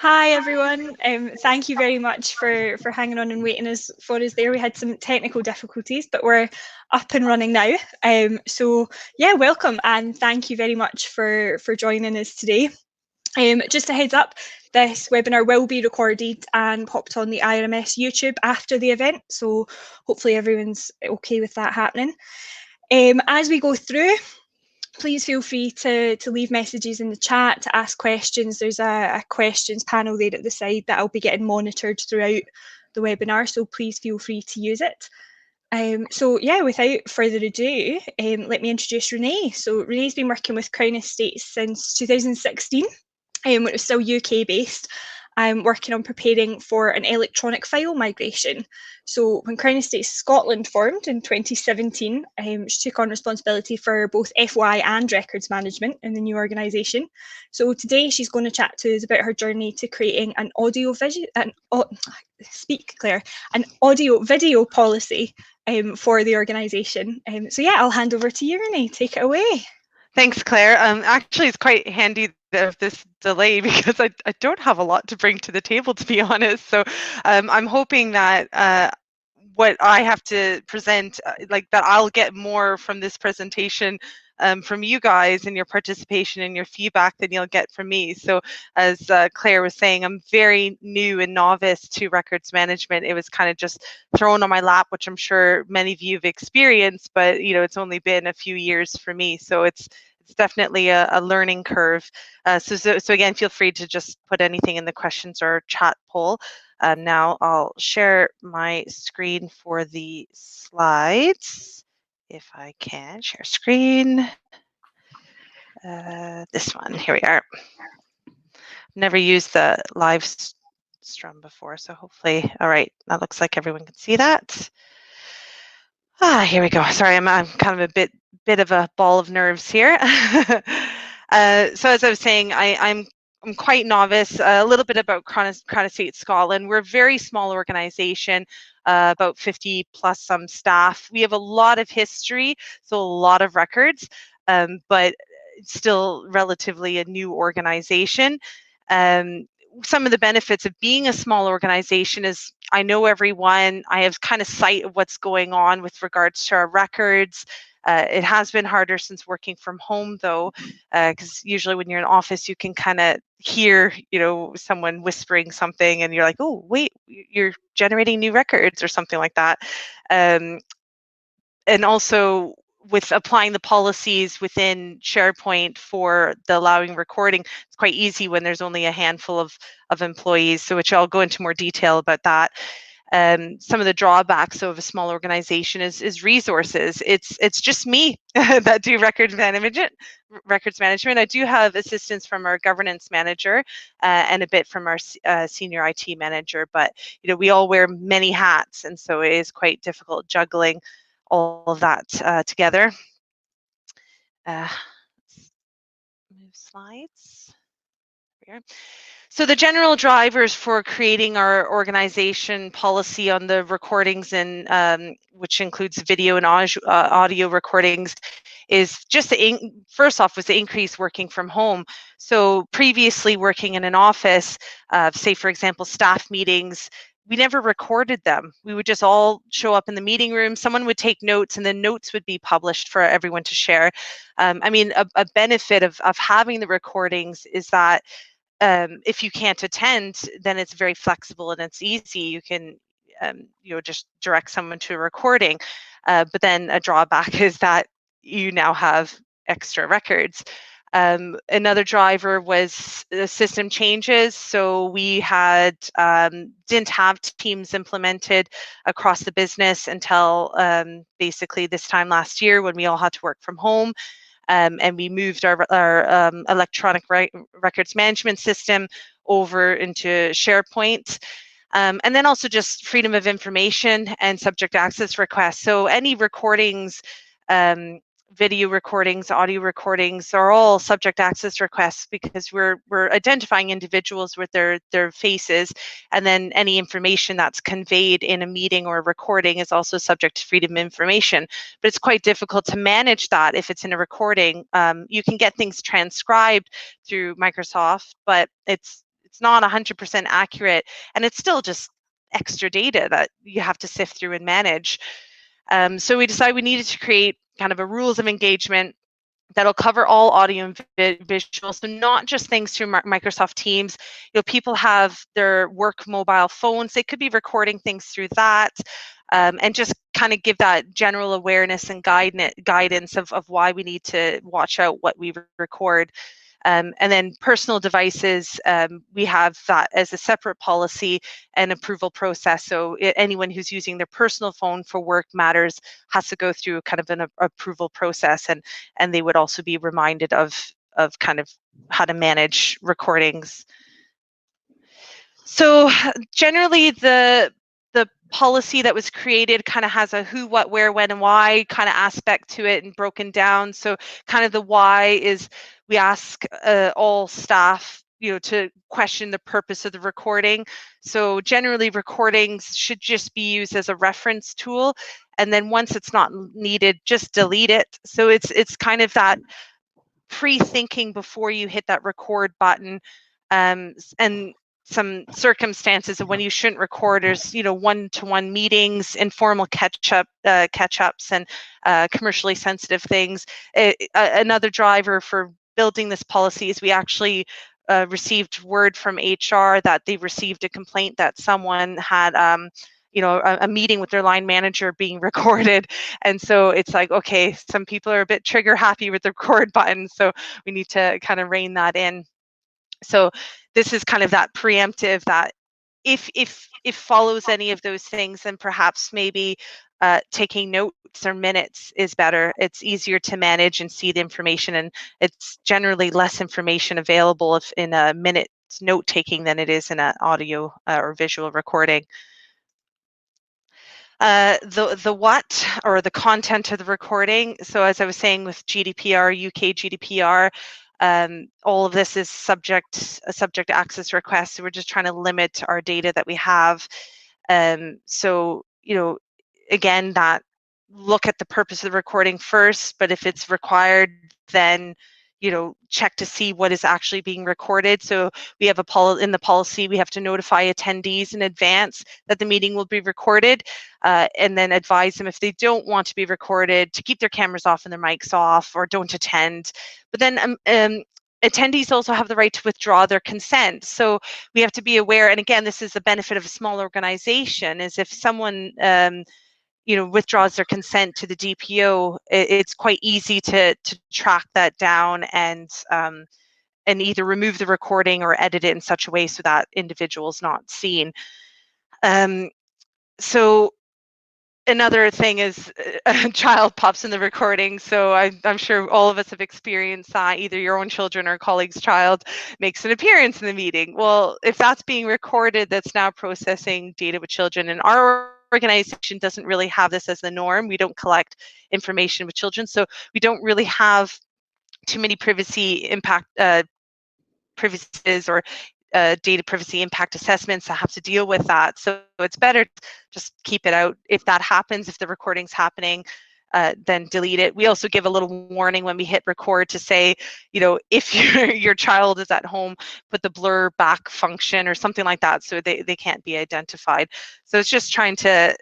Hi everyone. Thank you very much for hanging on and waiting for us there. We had some technical difficulties, but we're up and running now. So yeah, welcome and thank you very much for joining us today. Just a heads up, this webinar will be recorded and popped on the IRMS YouTube after the event, so hopefully everyone's okay with that happening. As we go through, please feel free to leave messages in the chat, to ask questions. There's a questions panel there at the side that I'll be getting monitored throughout the webinar, so please feel free to use it. So yeah, without further ado, let me introduce Renee. So Renee's been working with Crown Estate since 2016, when it was still UK based. I'm working on preparing for an electronic file migration. So when Crown Estate Scotland formed in 2017, she took on responsibility for both FOI and records management in the new organisation. So today she's going to chat to us about her journey to creating an audio video policy for the organisation. So yeah, I'll hand over to you, Renee. Take it away. Thanks, Claire. Actually, it's quite handy of this delay because I don't have a lot to bring to the table, to be honest. So I'm hoping that what I have to present, like that I'll get more from this presentation from you guys and your participation and your feedback than you'll get from me. So as Claire was saying, I'm very new and novice to records management. It was kind of just thrown on my lap, which I'm sure many of you have experienced, but you know, it's only been a few years for me. So it's definitely a learning curve. So again, feel free to just put anything in the questions or chat poll. Now I'll share my screen for the slides. If I can share screen. This one, here we are. Never used the live stream before, so hopefully, all right, that looks like everyone can see that. Here we go. Sorry, I'm kind of a bit of a ball of nerves here. So as I was saying, I'm quite novice. A little bit about Crown Estate Scotland. We're a very small organization, about 50 plus some staff. We have a lot of history, so a lot of records, but still relatively a new organization. Some of the benefits of being a small organization is I know everyone, I have kind of sight of what's going on with regards to our records. It has been harder since working from home though, because usually when you're in office, you can kind of hear, you know, someone whispering something and you're like, oh, wait, you're generating new records or something like that. And also with applying the policies within SharePoint for the allowing recording, it's quite easy when there's only a handful of employees, so which I'll go into more detail about that. Some of the drawbacks of a small organization is resources. It's just me that do records management. I do have assistance from our governance manager and a bit from our senior IT manager, but you know, we all wear many hats, and so it is quite difficult juggling all of that together. Move slides. Here. So the general drivers for creating our organization policy on the recordings and which includes video and audio recordings is just first off was the increase working from home. So previously working in an office, say for example staff meetings, we never recorded them. We would just all show up in the meeting room, someone would take notes and then notes would be published for everyone to share. I mean, a benefit of having the recordings is that if you can't attend, then it's very flexible and it's easy. You can you know, just direct someone to a recording. But then a drawback is that you now have extra records. Another driver was the system changes. So we had didn't have Teams implemented across the business until basically this time last year when we all had to work from home. And we moved our electronic records management system over into SharePoint. And then also just freedom of information and subject access requests. So any recordings, video recordings, audio recordings are all subject access requests because we're identifying individuals with their faces, and then any information that's conveyed in a meeting or a recording is also subject to freedom of information. But it's quite difficult to manage that if it's in a recording. You can get things transcribed through Microsoft, but it's it's not 100% accurate, and it's still just extra data that you have to sift through and manage. So we decided we needed to create kind of a rules of engagement that'll cover all audio and visual, so not just things through Microsoft Teams. People have their work mobile phones, they could be recording things through that, and just kind of give that general awareness and guidance of why we need to watch out what we record. And then personal devices, we have that as a separate policy and approval process. So anyone who's using their personal phone for work matters has to go through kind of an approval process, and they would also be reminded of kind of how to manage recordings. So generally the policy that was created kind of has a who, what, where, when, and why kind of aspect to it and broken down. So kind of the why is we ask all staff to question the purpose of the recording. So generally recordings should just be used as a reference tool, and then once it's not needed, just delete it. So it's kind of that pre-thinking before you hit that record button, and some circumstances of when you shouldn't record is, one-to-one meetings, informal catch-ups, and commercially sensitive things. Another driver for building this policy is we actually received word from HR that they received a complaint that someone had a meeting with their line manager being recorded, and so it's like, okay, some people are a bit trigger happy with the record button, so we need to kind of rein that in. So this is kind of that preemptive, that if follows any of those things, then perhaps maybe taking notes or minutes is better. It's easier to manage and see the information, and it's generally less information available if in a minute's note taking than it is in an audio or visual recording. The what, or the content of the recording. So as I was saying with GDPR, UK GDPR, all of this is subject access requests. So we're just trying to limit our data that we have. So, again, that look at the purpose of the recording first, but if it's required, then check to see what is actually being recorded. So we have in the policy, we have to notify attendees in advance that the meeting will be recorded, and then advise them if they don't want to be recorded to keep their cameras off and their mics off, or don't attend. But then attendees also have the right to withdraw their consent. So we have to be aware, and again, this is the benefit of a small organization, is if someone withdraws their consent to the DPO, it's quite easy to track that down and either remove the recording or edit it in such a way so that individual is not seen. So another thing is a child pops in the recording. So I'm sure all of us have experienced that. Either your own children or a colleague's child makes an appearance in the meeting. Well, if that's being recorded, that's now processing data with children. And our organization doesn't really have this as the norm. We don't collect information with children, so we don't really have too many privacy or data privacy impact assessments that have to deal with that. So it's better to just keep it out. If that happens, if the recording's happening, then delete it. We also give a little warning when we hit record to say, if your child is at home, put the blur back function or something like that, so they can't be identified. So it's just trying to,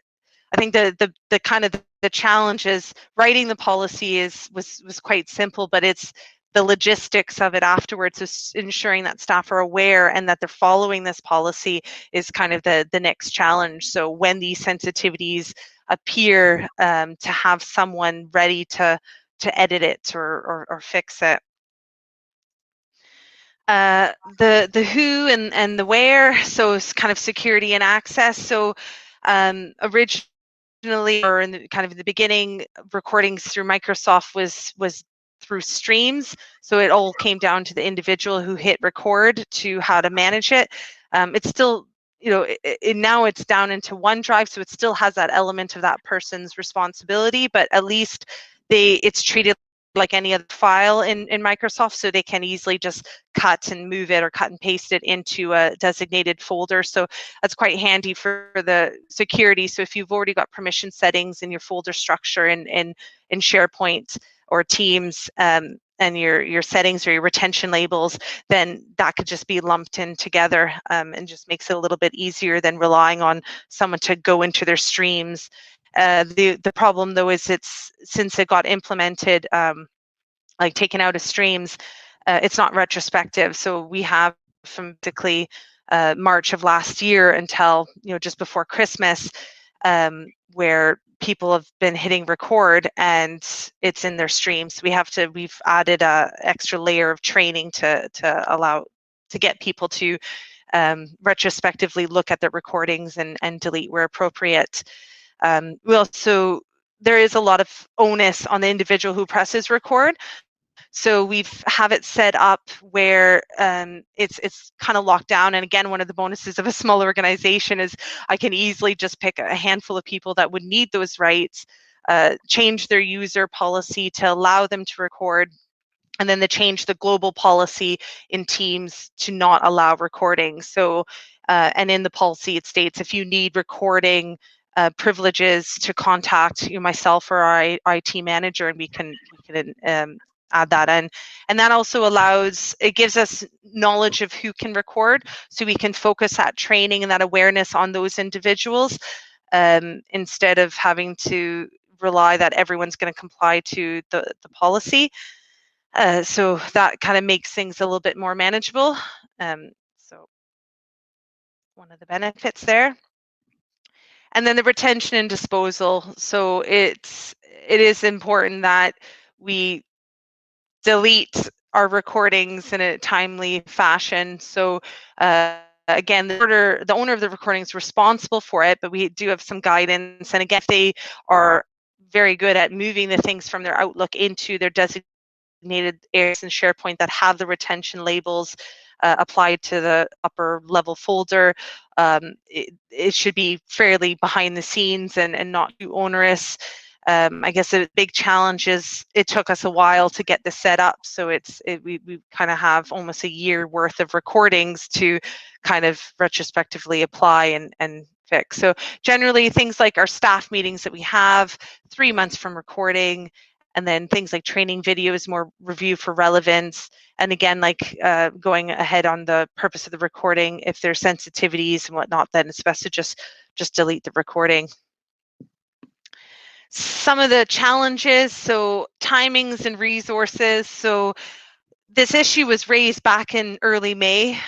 I think the kind of the challenge is writing the policy was quite simple, but it's the logistics of it afterwards, is ensuring that staff are aware and that they're following this policy is kind of the next challenge. So when these sensitivities appear, to have someone ready to edit it or fix it. The who and the where, so it's kind of security and access. So originally, or in the beginning, recordings through Microsoft was through streams, so it all came down to the individual who hit record to how to manage it. It's still, now it's down into OneDrive, so it still has that element of that person's responsibility, but at least it's treated like any other file in Microsoft, so they can easily just cut and move it or cut and paste it into a designated folder. So that's quite handy for the security. So if you've already got permission settings in your folder structure in SharePoint or Teams, and your settings or your retention labels, then that could just be lumped in together, and just makes it a little bit easier than relying on someone to go into their streams. The problem though is since it got implemented, like taken out of streams, it's not retrospective. So we have from basically March of last year until just before Christmas, where people have been hitting record and it's in their streams. We've added a extra layer of training to allow to get people to retrospectively look at their recordings and delete where appropriate. There is a lot of onus on the individual who presses record. So have it set up where it's kind of locked down. And again, one of the bonuses of a small organization is I can easily just pick a handful of people that would need those rights, change their user policy to allow them to record, and then they change the global policy in Teams to not allow recording. So, and in the policy it states if you need recording privileges to contact myself or our IT manager, and we can add that in. And that also it gives us knowledge of who can record, so we can focus that training and that awareness on those individuals, instead of having to rely that everyone's going to comply to the policy. So that kind of makes things a little bit more manageable. So one of the benefits there. And then the retention and disposal. So it is important that we delete our recordings in a timely fashion. So again, the owner of the recording is responsible for it, but we do have some guidance. And again, if they are very good at moving the things from their Outlook into their designated areas in SharePoint that have the retention labels applied to the upper level folder, it should be fairly behind the scenes and not too onerous. I guess the big challenge is it took us a while to get this set up, so we kind of have almost a year worth of recordings to kind of retrospectively apply and fix. So generally things like our staff meetings that we have 3 months from recording, and then things like training videos, more review for relevance, and again, like going ahead on the purpose of the recording, if there's sensitivities and whatnot, then it's best to just delete the recording. Some of the challenges, so timings and resources. So this issue was raised back in early May,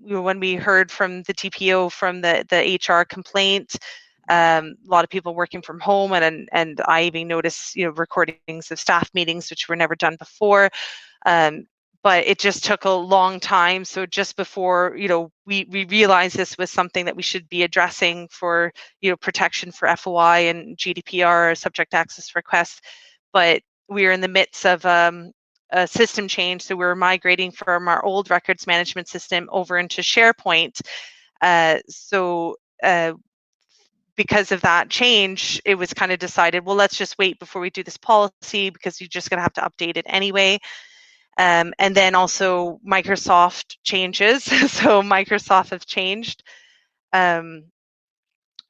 when we heard from the TPO from the HR complaint. A lot of people working from home, and I even noticed recordings of staff meetings which were never done before. But it just took a long time. So just before, we realized this was something that we should be addressing for, protection for FOI and GDPR, subject access requests. But we are in the midst of a system change. So we're migrating from our old records management system over into SharePoint. Because of that change, it was kind of decided, well, let's just wait before we do this policy because you're just going to have to update it anyway. And then also Microsoft changes. So Microsoft have changed.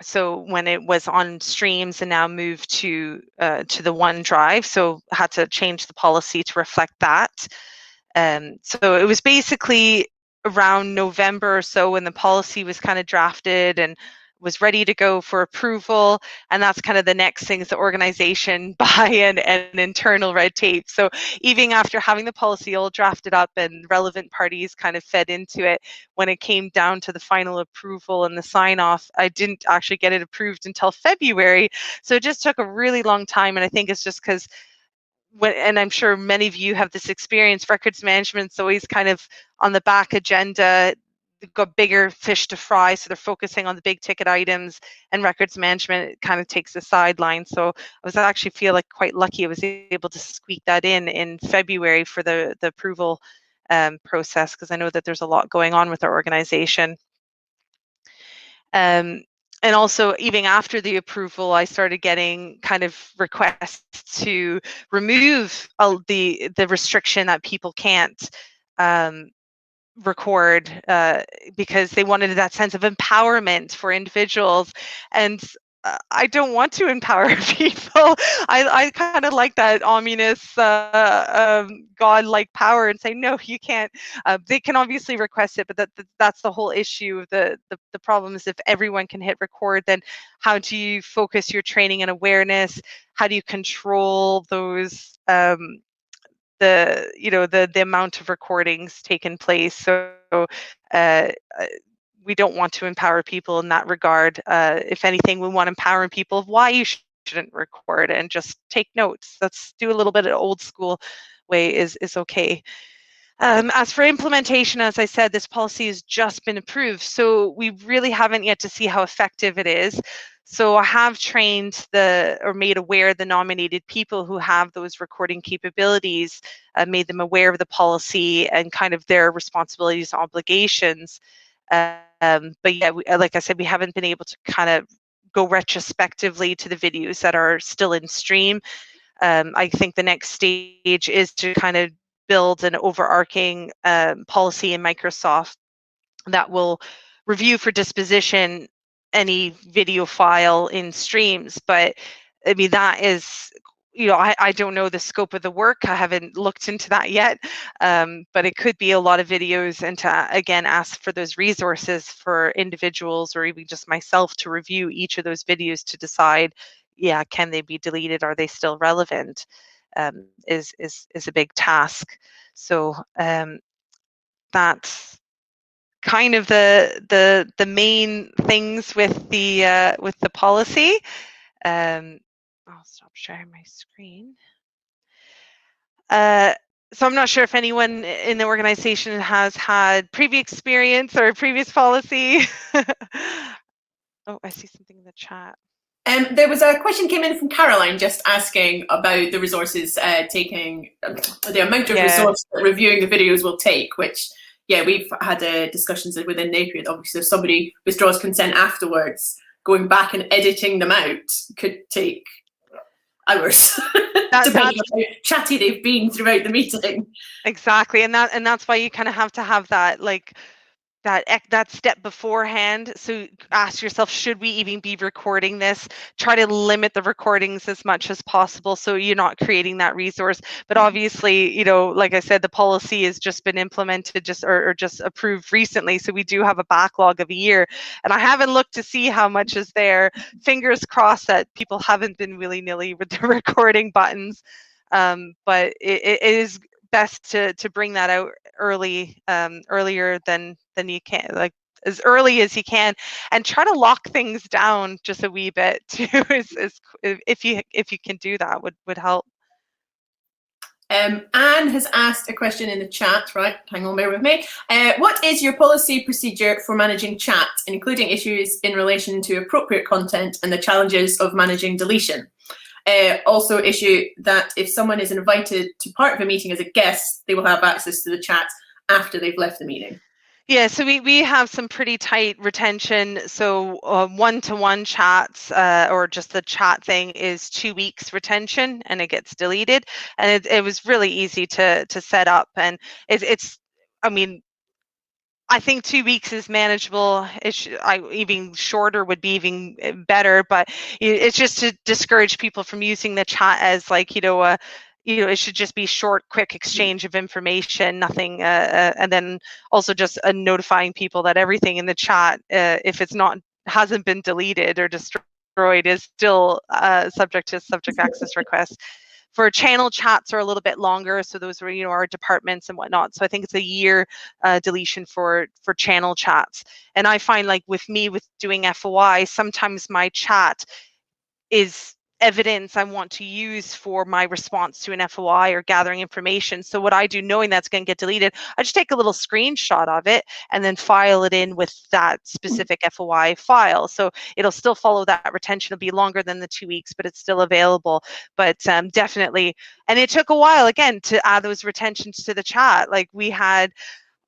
So when it was on streams and now moved to the OneDrive, so had to change the policy to reflect that. So it was basically around November or so when the policy was kind of drafted and was ready to go for approval, and that's kind of the next thing is the organization buy-in and internal red tape. So even after having the policy all drafted up and relevant parties kind of fed into it, when it came down to the final approval and the sign-off, I didn't actually get it approved until February. So it just took a really long time, and I think it's just because and I'm sure many of you have this experience, records management's always kind of on the back agenda. They've got bigger fish to fry, so they're focusing on the big ticket items, and records management kind of takes the sideline. So I actually feel like quite lucky I was able to squeak that in February for the approval process, because I know that there's a lot going on with our organization. And also, even after the approval, I started getting kind of requests to remove the restriction that people can't record, because they wanted that sense of empowerment for individuals. And I don't want to empower people. I kind of like that ominous godlike power and say, no, you can't. They can obviously request it, but that's the whole issue. The problem is if everyone can hit record, then how do you focus your training and awareness? How do you control those the amount of recordings taken place? So uh, we don't want to empower people in that regard. If anything, we want to empower people of why you shouldn't record and just take notes. Let's do a little bit of old school way is okay. As for implementation, as I said, this policy has just been approved, so we really haven't yet to see how effective it is. So I have trained or made aware the nominated people who have those recording capabilities, made them aware of the policy and kind of their responsibilities and obligations. But yeah, like I said, we haven't been able to kind of go retrospectively to the videos that are still in stream. I think the next stage is to kind of build an overarching policy in Microsoft that will review for disposition any video file in streams. But I mean, that is, I don't know the scope of the work. I haven't looked into that yet, but it could be a lot of videos, and to again ask for those resources for individuals or even just myself to review each of those videos to decide, yeah, can they be deleted? Are they still relevant? Is a big task. So that's kind of the main things with the policy. I'll stop sharing my screen. So I'm not sure if anyone in the organization has had previous experience or previous policy. Oh, I see something in the chat. There was a question came in from Caroline just asking about the resources taking, the amount of resource that reviewing the videos will take, which, yeah, we've had discussions within NAPIR. Obviously, if somebody withdraws consent afterwards, going back and editing them out could take hours, depending on how chatty they've been throughout the meeting. Exactly, and that's why you kind of have to have that, like, that step beforehand. So ask yourself, should we even be recording this? Try to limit the recordings as much as possible so you're not creating that resource. But obviously, like I said, the policy has just been implemented or just approved recently, so we do have a backlog of a year, and I haven't looked to see how much is there. Fingers crossed that people haven't been willy-nilly with the recording buttons, but it is best to bring that out earlier than you can, like as early as you can, and try to lock things down just a wee bit too. If you can do that, would help. Anne has asked a question in the chat, right? Hang on, bear with me. What is your policy procedure for managing chat, including issues in relation to appropriate content and the challenges of managing deletion? Also issue that if someone is invited to part of a meeting as a guest, they will have access to the chat after they've left the meeting. Yeah, so we have some pretty tight retention. So one-to-one chats or just the chat thing is 2 weeks retention, and it gets deleted. And it was really easy to set up, and it's I mean, I think 2 weeks is manageable. Even shorter would be even better, but it's just to discourage people from using the chat as like, it should just be short, quick exchange of information, nothing, and then also just notifying people that everything in the chat, if it's hasn't been deleted or destroyed, is still subject to subject access requests. For channel chats are a little bit longer, so those are our departments and whatnot. So I think it's a year deletion for channel chats. And I find, like with doing FOI, sometimes my chat is evidence I want to use for my response to an FOI or gathering information. So what I do, knowing that's going to get deleted, I just take a little screenshot of it and then file it in with that specific FOI file. So it'll still follow that retention. It'll be longer than the 2 weeks, but it's still available. But definitely, and it took a while again to add those retentions to the chat. Like we had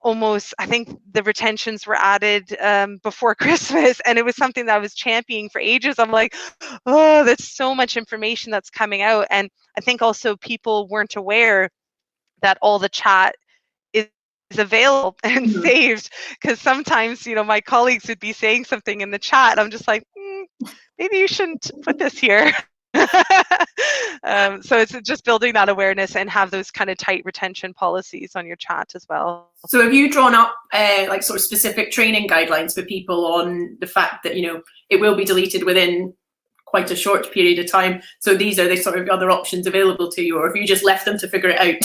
almost, I think the retentions were added before Christmas, and it was something that I was championing for ages. I'm like, oh, there's so much information that's coming out. And I think also people weren't aware that all the chat is available and saved, because sometimes my colleagues would be saying something in the chat, I'm just like, maybe you shouldn't put this here. So it's just building that awareness and have those kind of tight retention policies on your chat as well. So have you drawn up like sort of specific training guidelines for people on the fact that, you know, it will be deleted within quite a short period of time? So these are the sort of other options available to you, or have you just left them to figure it out?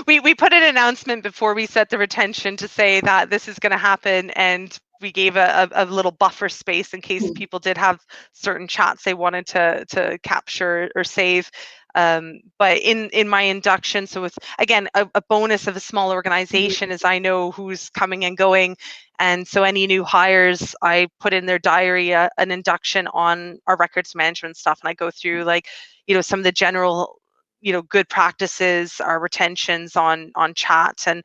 We put an announcement before we set the retention to say that this is going to happen, and we gave a little buffer space in case people did have certain chats they wanted to capture or save. But in my induction, so with, again, a bonus of a small organization is I know who's coming and going. And so any new hires, I put in their diary an induction on our records management stuff. And I go through, like, you know, some of the general, you know, good practices, our retentions on chat. And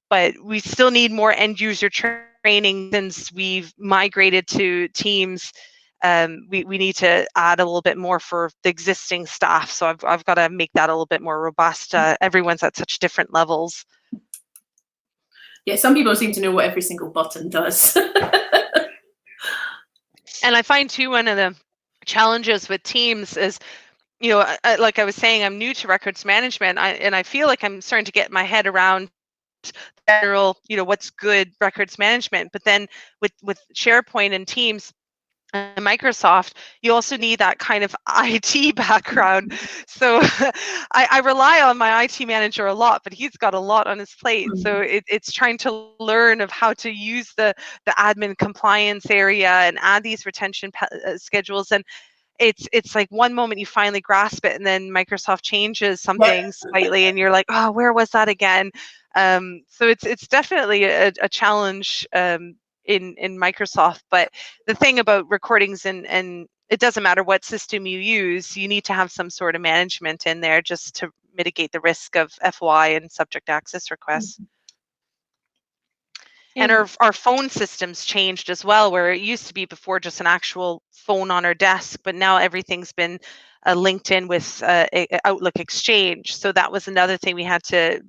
but we still need more end user training. Since we've migrated to Teams, we need to add a little bit more for the existing staff. So I've got to make that a little bit more robust. Everyone's at such different levels. Yeah, some people seem to know what every single button does. And I find too, one of the challenges with Teams is, you know, like I was saying, I'm new to records management, and I feel like I'm starting to get my head around general, you know, what's good records management. But then with SharePoint and Teams and Microsoft, you also need that kind of IT background. So I rely on my IT manager a lot, but he's got a lot on his plate. So it's trying to learn of how to use the admin compliance area and add these retention schedules. And it's like one moment you finally grasp it, and then Microsoft changes something slightly, and you're like, oh, where was that again? So it's definitely a challenge in Microsoft. But the thing about recordings, and it doesn't matter what system you use, you need to have some sort of management in there just to mitigate the risk of FOI and subject access requests. And our phone systems changed as well, where it used to be before just an actual phone on our desk, but now everything's been linked in with Outlook Exchange. So that was another thing we had to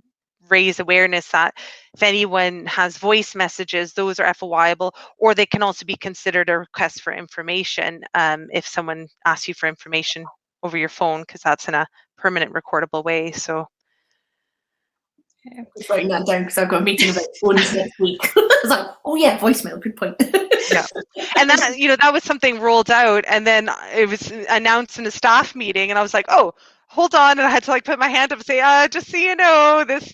raise awareness that if anyone has voice messages, those are FOIable, or they can also be considered a request for information if someone asks you for information over your phone, because that's in a permanent recordable way. So I'm just writing that down because I've got a meeting about phones next week. I was like, oh yeah, voicemail, good point. Yeah, and that, you know, that was something rolled out, and then it was announced in a staff meeting, and I was like, oh, hold on, and I had to like put my hand up and say, just so you know, this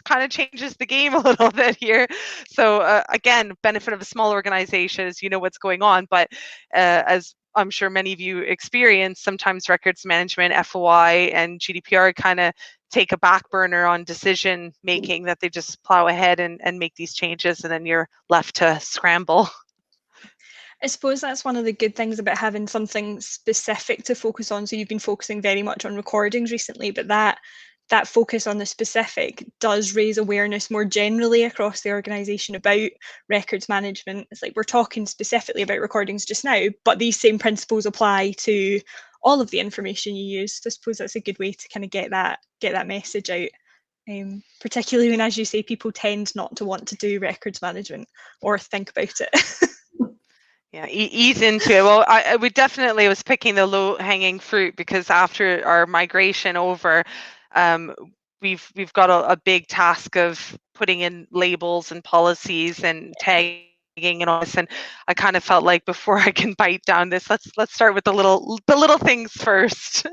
kind of changes the game a little bit here. So again, benefit of a small organization is you know what's going on, but as I'm sure many of you experience, sometimes records management, FOI, and GDPR kind of take a back burner on decision making, that they just plow ahead and make these changes, and then you're left to scramble. I suppose that's one of the good things about having something specific to focus on. So you've been focusing very much on recordings recently, but that focus on the specific does raise awareness more generally across the organisation about records management. It's like we're talking specifically about recordings just now, but these same principles apply to all of the information you use. So I suppose that's a good way to kind of get that message out. Particularly when, as you say, people tend not to want to do records management or think about it. Yeah, ease into it. Well, I definitely was picking the low-hanging fruit, because after our migration over, we've got a big task of putting in labels and policies and tagging and all this. And I kind of felt like, before I can bite down this, let's start with the little things first.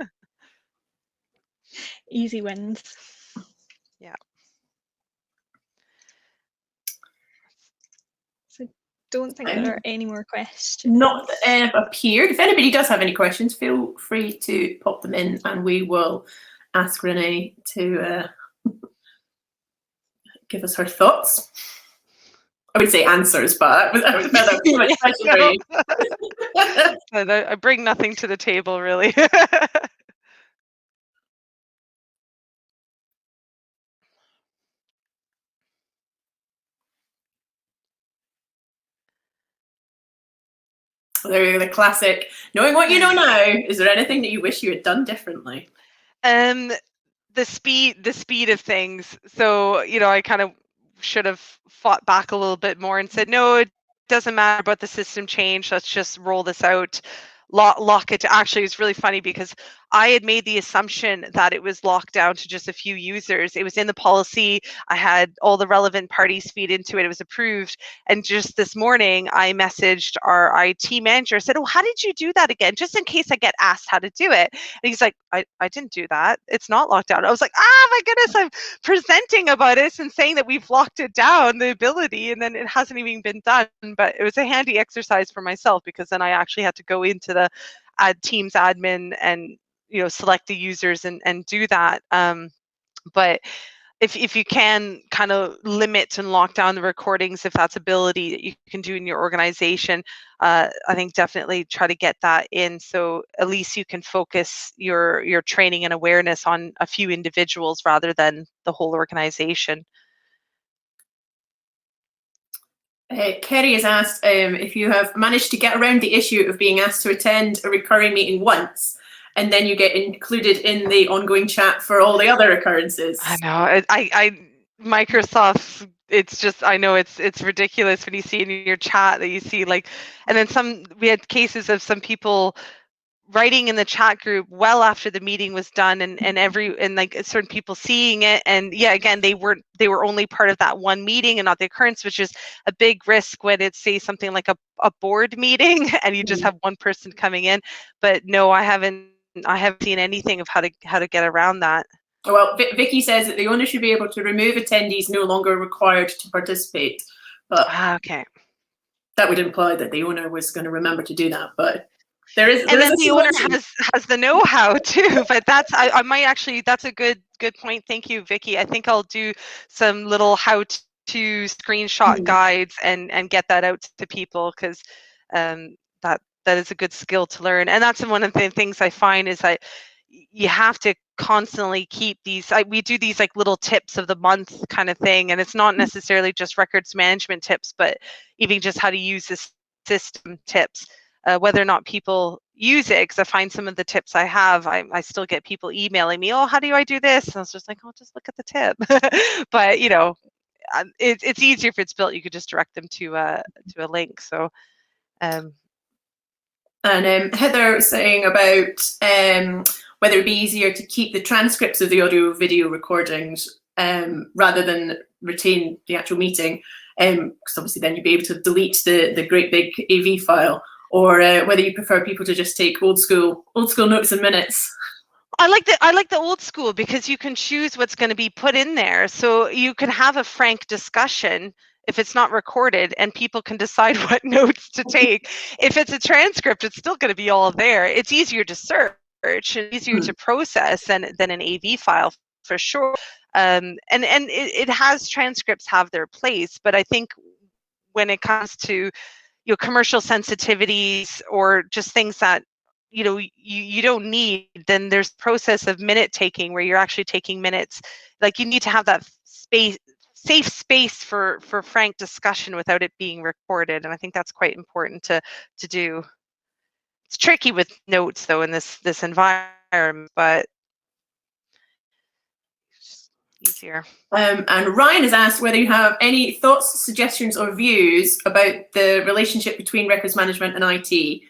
Easy wins. Yeah. So don't think there are any more questions. Not appeared. If anybody does have any questions, feel free to pop them in, and we will ask Renee to give us her thoughts. I would say answers, but that was too much pressure for you. I bring nothing to the table, really. They're the classic, knowing what you know now, is there anything that you wish you had done differently? The speed of things. So, you know, I kind of should have fought back a little bit more and said, no, doesn't matter about the system change. Let's just roll this out. Lock it. Actually, it's really funny because I had made the assumption that it was locked down to just a few users. It was in the policy. I had all the relevant parties feed into it. It was approved. And just this morning, I messaged our IT manager, said, oh, how did you do that again? Just in case I get asked how to do it. And he's like, I didn't do that. It's not locked down. I was like, my goodness, I'm presenting about it and saying that we've locked it down, the ability, and then it hasn't even been done. But it was a handy exercise for myself, because then I actually had to go into the Teams admin and select the users and do that. But if you can kind of limit and lock down the recordings, if that's ability that you can do in your organization, I think definitely try to get that in, so at least you can focus your training and awareness on a few individuals rather than the whole organization. Kerry has asked if you have managed to get around the issue of being asked to attend a recurring meeting once, and then you get included in the ongoing chat for all the other occurrences. I know. I Microsoft, it's just, I know it's ridiculous when you see in your chat that you see like, and then we had cases of some people writing in the chat group well after the meeting was done, and like certain people seeing it, and yeah, again, they were only part of that one meeting and not the occurrence, which is a big risk when it's, say, something like a board meeting and you just have one person coming in. But no, I haven't seen anything of how to get around that. Well, Vicky says that the owner should be able to remove attendees no longer required to participate, but okay, that would imply that the owner was going to remember to do that. But there is the owner has the know-how too. But I might actually, that's a good point. Thank you, Vicky. I think I'll do some little how-to screenshot guides and get that out to people, because that is a good skill to learn. And that's one of the things I find is that you have to constantly keep these, we do these like little tips of the month kind of thing, and it's not necessarily just records management tips, but even just how to use this system tips, whether or not people use it, because I find some of the tips I have, I still get people emailing me, oh, how do I do this? And I was just like, oh, just look at the tip. But it's easier if it's built, you could just direct them to a link. So and Heather was saying about whether it'd be easier to keep the transcripts of the audio video recordings rather than retain the actual meeting, because obviously then you'd be able to delete the great big AV file, or whether you prefer people to just take old school notes and minutes. I like the old school, because you can choose what's going to be put in there, so you can have a frank discussion if it's not recorded, and people can decide what notes to take. If it's a transcript, it's still going to be all there. It's easier to search and easier to process than an AV file, for sure. And it has, transcripts have their place, but I think when it comes to commercial sensitivities or just things that you don't need, then there's process of minute taking where you're actually taking minutes. Like, you need to have that safe space for frank discussion without it being recorded, and I think that's quite important to do. It's tricky with notes though in this environment, but it's easier. And Ryan has asked whether you have any thoughts, suggestions, or views about the relationship between records management and IT.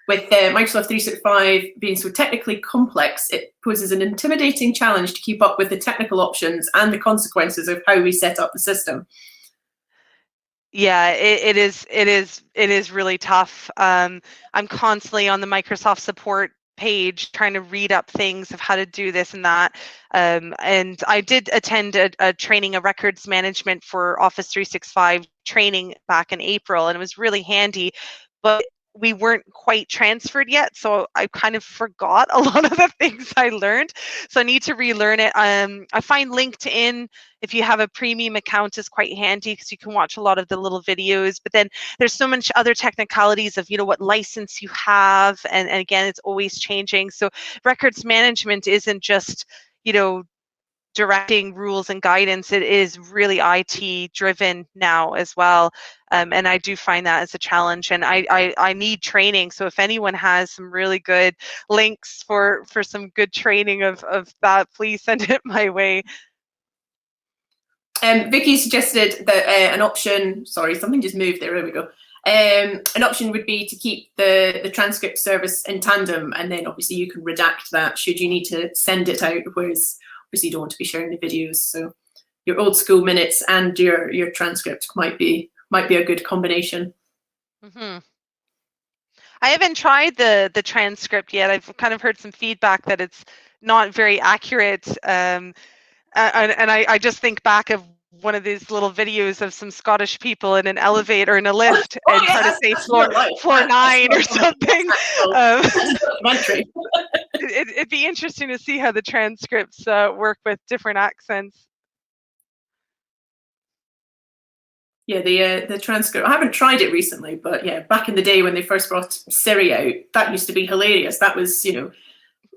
With Microsoft 365 being so technically complex, it poses an intimidating challenge to keep up with the technical options and the consequences of how we set up the system. Yeah, it is really tough. I'm constantly on the Microsoft support page trying to read up things of how to do this and that. And I did attend a training, a records management for Office 365 training back in April, and it was really handy, but we weren't quite transferred yet, so I kind of forgot a lot of the things I learned, so I need to relearn it. I find LinkedIn, if you have a premium account, is quite handy because you can watch a lot of the little videos, but then there's so much other technicalities of what license you have, and again, it's always changing. So records management isn't just directing rules and guidance, it is really IT driven now as well. And I do find that as a challenge, and I need training. So if anyone has some really good links for some good training of that, please send it my way. Vicky suggested that an option, sorry, something just moved there we go. An option would be to keep the transcript service in tandem, and then obviously you can redact that should you need to send it out, whereas obviously you don't want to be sharing the videos. So your old school minutes and your transcript might be a good combination. Mm-hmm. I haven't tried the transcript yet. I've kind of heard some feedback that it's not very accurate. And I just think back of one of these little videos of some Scottish people in an elevator in a lift and try to say floor 9 or something. It'd be interesting to see how the transcripts work with different accents. Yeah, the transcript. I haven't tried it recently, but yeah, back in the day when they first brought Siri out, that used to be hilarious. That was, you know,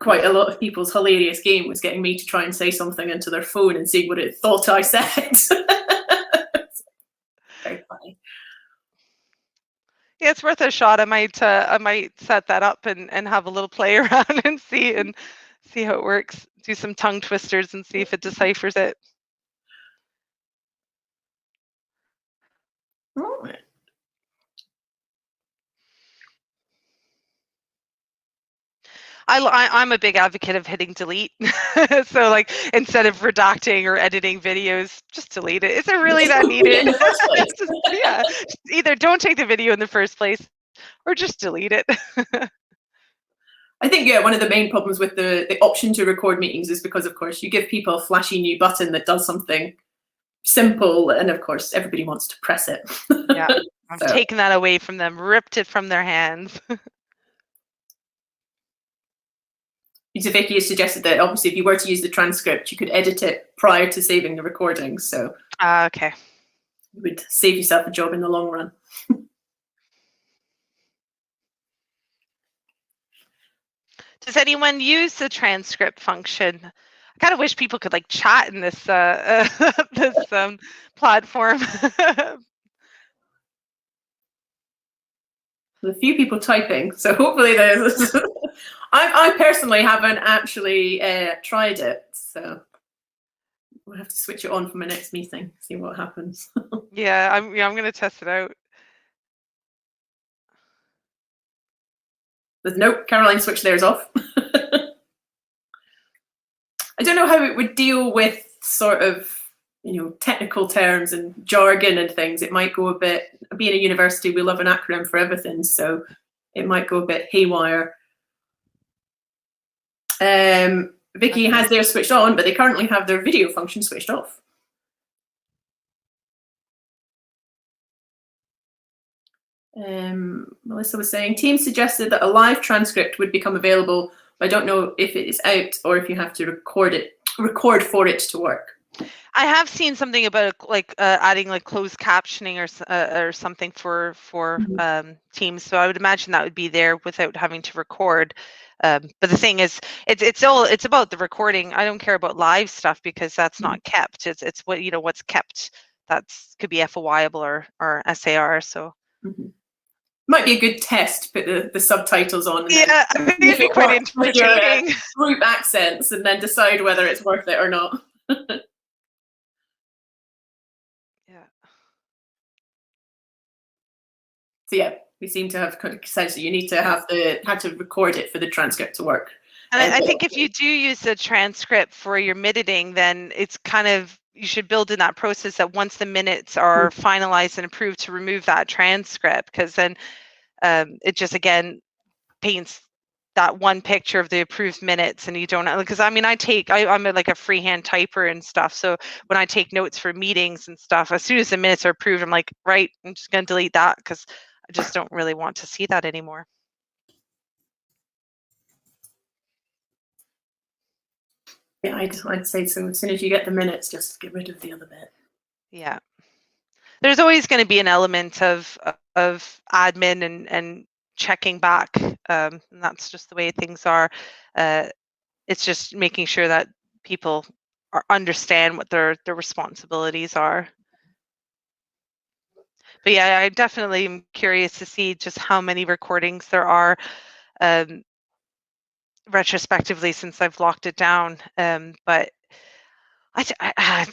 quite a lot of people's hilarious game, was getting me to try and say something into their phone and see what it thought I said. Very funny. Yeah, it's worth a shot. I might set that up and have a little play around and see how it works. Do some tongue twisters and see if it deciphers it. Right. I'm a big advocate of hitting delete. So like instead of redacting or editing videos, just delete it. Is it really that needed? Yeah, either don't take the video in the first place or just delete it. I think, yeah, one of the main problems with the option to record meetings is because, of course, you give people a flashy new button that does something simple, and of course, everybody wants to press it. Yeah, I've taken that away from them, ripped it from their hands. Vicky has suggested that obviously if you were to use the transcript, you could edit it prior to saving the recording. So okay, you would save yourself a job in the long run. Does anyone use the transcript function? I kind of wish people could like chat in this this platform. There's a few people typing, so hopefully there's. I personally haven't actually tried it, so we'll have to switch it on for my next meeting, see what happens. Yeah, I'm going to test it out. Nope, Caroline switched theirs off. I don't know how it would deal with sort of, you know, technical terms and jargon and things. It might go a bit. Being a university, we love an acronym for everything, so it might go a bit haywire. Vicky has theirs switched on, but they currently have their video function switched off. Melissa was saying, team suggested that a live transcript would become available. I don't know if it is out or if you have to record for it to work. I have seen something about like adding like closed captioning or something for Teams. So I would imagine that would be there without having to record. But the thing is, it's about the recording. I don't care about live stuff because that's not kept. It's what, you know, what's kept. That's could be FOIable or SAR. So. Might be a good test. Put the subtitles on. Yeah, I think it'd be quite entertaining. Group accents, and then decide whether it's worth it or not. Yeah. So yeah, we seem to have decided so you need to have to record it for the transcript to work. And I think if you do use the transcript for your editing, then it's kind of, you should build in that process that once the minutes are finalized and approved to remove that transcript, because then it just again paints that one picture of the approved minutes, and you don't, because I mean I'm like a freehand typer and stuff, so when I take notes for meetings and stuff, as soon as the minutes are approved, I'm like, right, I'm just going to delete that because I just don't really want to see that anymore. Yeah, I'd say so. As soon as you get the minutes, just get rid of the other bit. Yeah, there's always going to be an element of admin and checking back, and that's just the way things are. It's just making sure that people understand what their responsibilities are. But yeah, I definitely am curious to see just how many recordings there are retrospectively since I've locked it down. But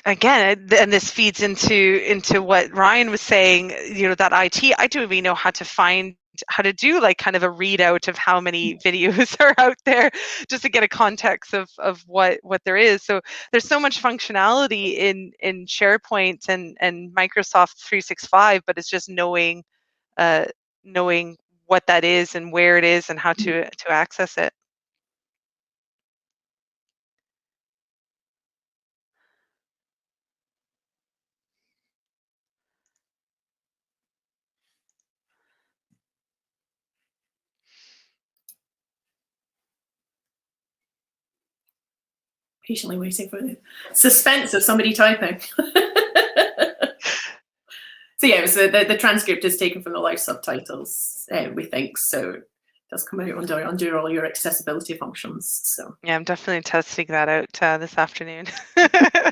Again, and this feeds into what Ryan was saying, you know, that I don't even know how to do like kind of a readout of how many videos are out there, just to get a context of what there is. So there's so much functionality in SharePoint and Microsoft 365, but it's just knowing what that is and where it is and how to access it. Patiently waiting for the suspense of somebody typing. So yeah, so the transcript is taken from the live subtitles, we think, so it does come out under all your accessibility functions. So yeah, I'm definitely testing that out this afternoon. I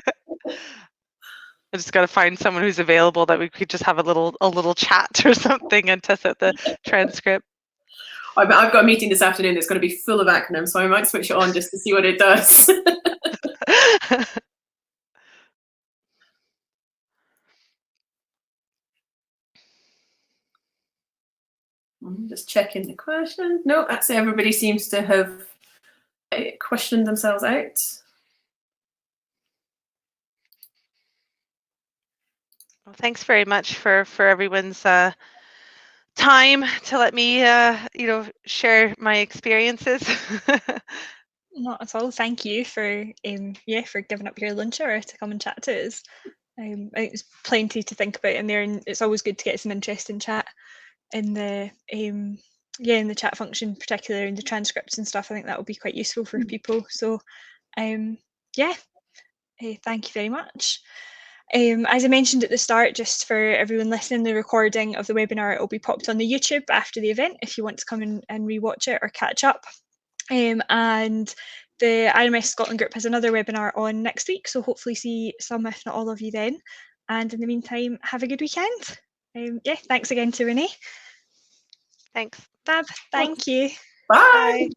just got to find someone who's available that we could just have a little chat or something and test out the transcript. I've got a meeting this afternoon that's going to be full of acronyms, so I might switch it on just to see what it does. I'm just checking the question. No, that's it. Everybody seems to have questioned themselves out. Well, thanks very much for everyone's time to let me you know, share my experiences. Not at all. Thank you for for giving up your lunch hour to come and chat to us. I think there's plenty to think about in there, and it's always good to get some interesting chat in the in the chat function, particularly in the transcripts and stuff. I think that will be quite useful for people. So thank you very much. As I mentioned at the start, just for everyone listening, the recording of the webinar will be popped on the YouTube after the event if you want to come and rewatch it or catch up. And the IRMS Scotland Group has another webinar on next week, so hopefully see some, if not all of you then. And in the meantime, have a good weekend. Thanks again to Renee. Thanks. Fab, thank you. Bye.